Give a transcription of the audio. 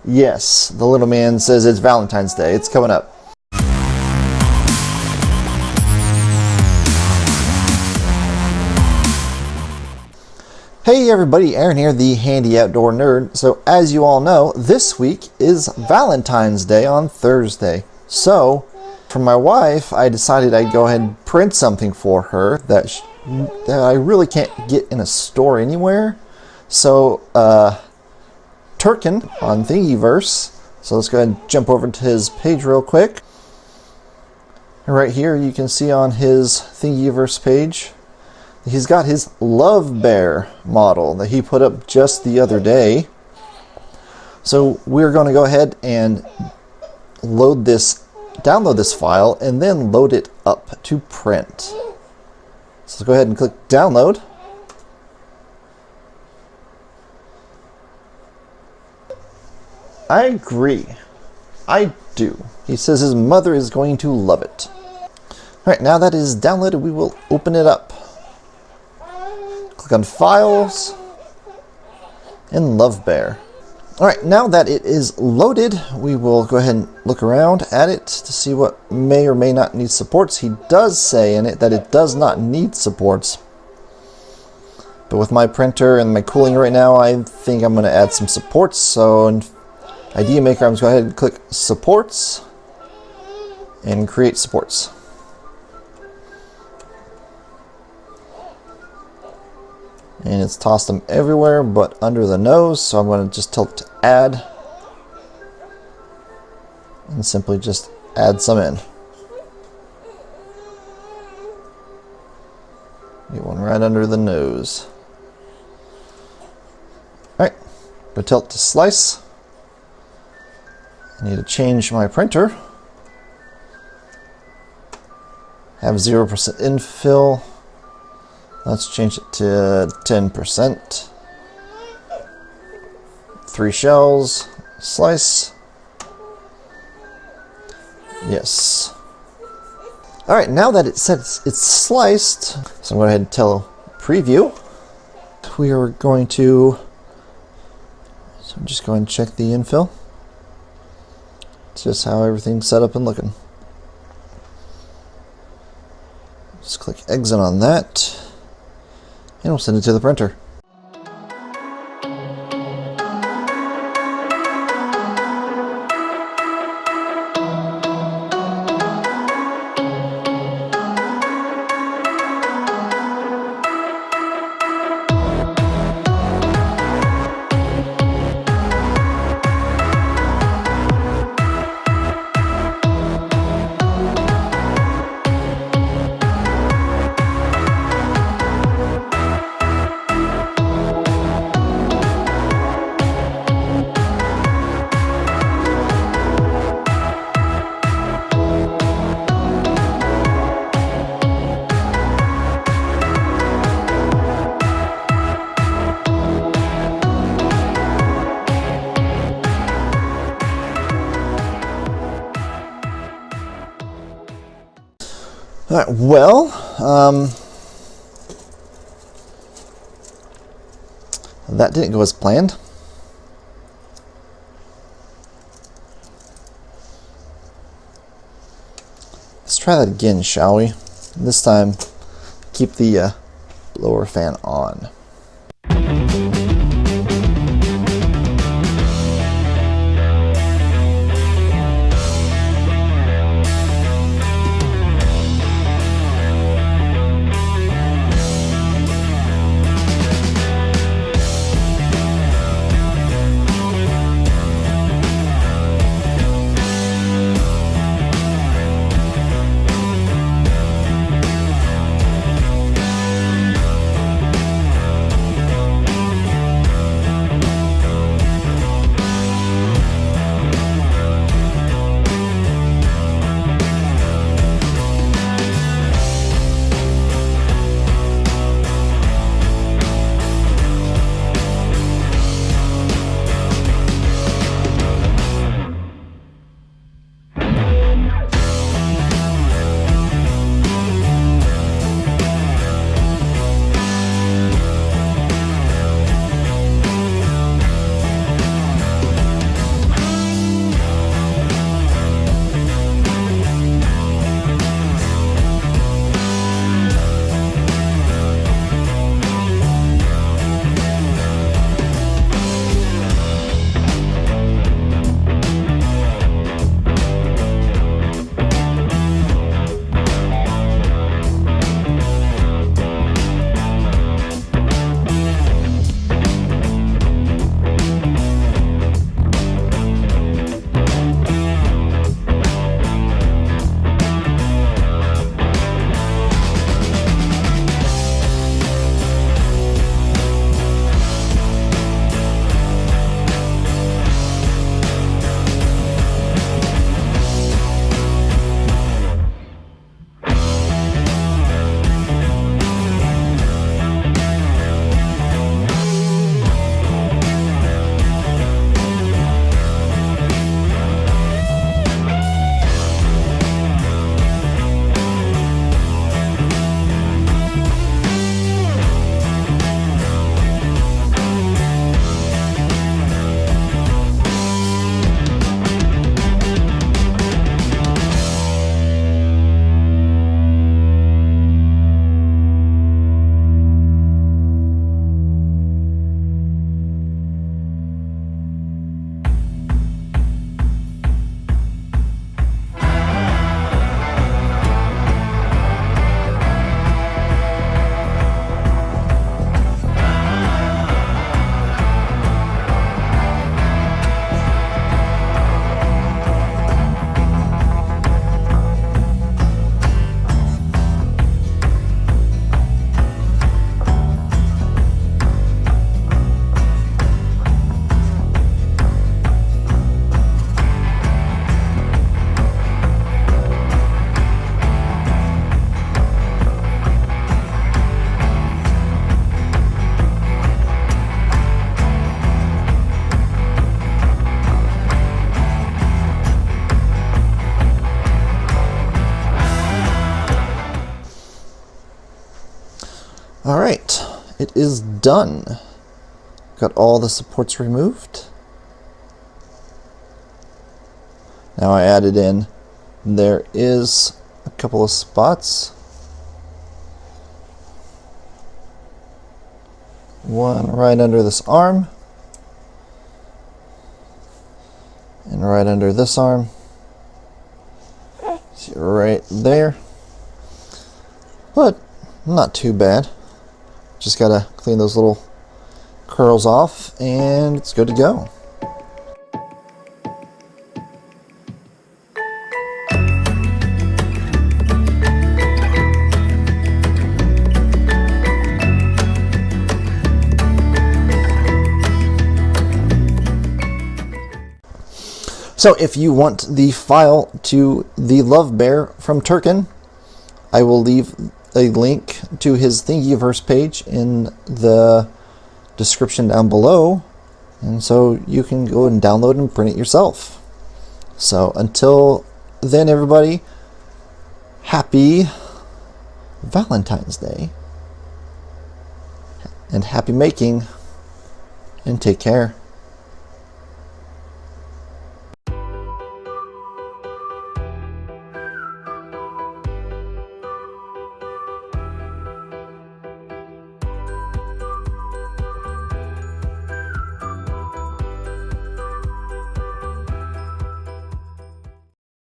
Yes, the little man says it's Valentine's Day. It's coming up. Hey everybody, Aaron here, the Handy Outdoor Nerd. So as you all know, this week is Valentine's Day on Thursday. So, for my wife, I decided I'd go ahead and print something for her that I really can't get in a store anywhere. So, Turenkarn on Thingiverse. So let's go ahead and jump over to his page real quick. And right here you can see on his Thingiverse page, he's got his Love Bear model that he put up just the other day. So we're going to go ahead and download this file and then load it up to print. So let's go ahead and click download. I agree. I do. He says his mother is going to love it. Alright, now that it is downloaded, we will open it up. Click on Files and Love Bear. Alright, now that it is loaded, we will go ahead and look around at it to see what may or may not need supports. He does say in it that it does not need supports. But with my printer and my cooling right now, I think I'm going to add some supports. So in Idea Maker, I'm just going to go ahead and click Supports and create supports. And it's tossed them everywhere but under the nose, so I'm going to just tilt to add and simply just add some in. Get one right under the nose. Alright, go tilt to slice. I need to change my printer. Have 0% infill. Let's change it to 10%. 3 shells. Slice. Yes. Alright, now that it says it's sliced, so I'm going to go ahead and tell preview. We are going to... So I'm just going to check the infill. It's just how everything's set up and looking. Just click exit on that. And we'll send it to the printer. Alright, well, that didn't go as planned. Let's try that again, shall we? This time, keep the blower fan on. Alright, it is done. Got all the supports removed. Now I added in, there is a couple of spots. One right under this arm. And right under this arm. See, right there. But not too bad. Just gotta clean those little curls off and it's good to go. So if you want the file to the Love Bear from Turenkarn, I will leave a link to his Thingiverse page in the description down below, and so you can go and download and print it yourself. So until then, everybody, happy Valentine's Day, and happy making, and take care.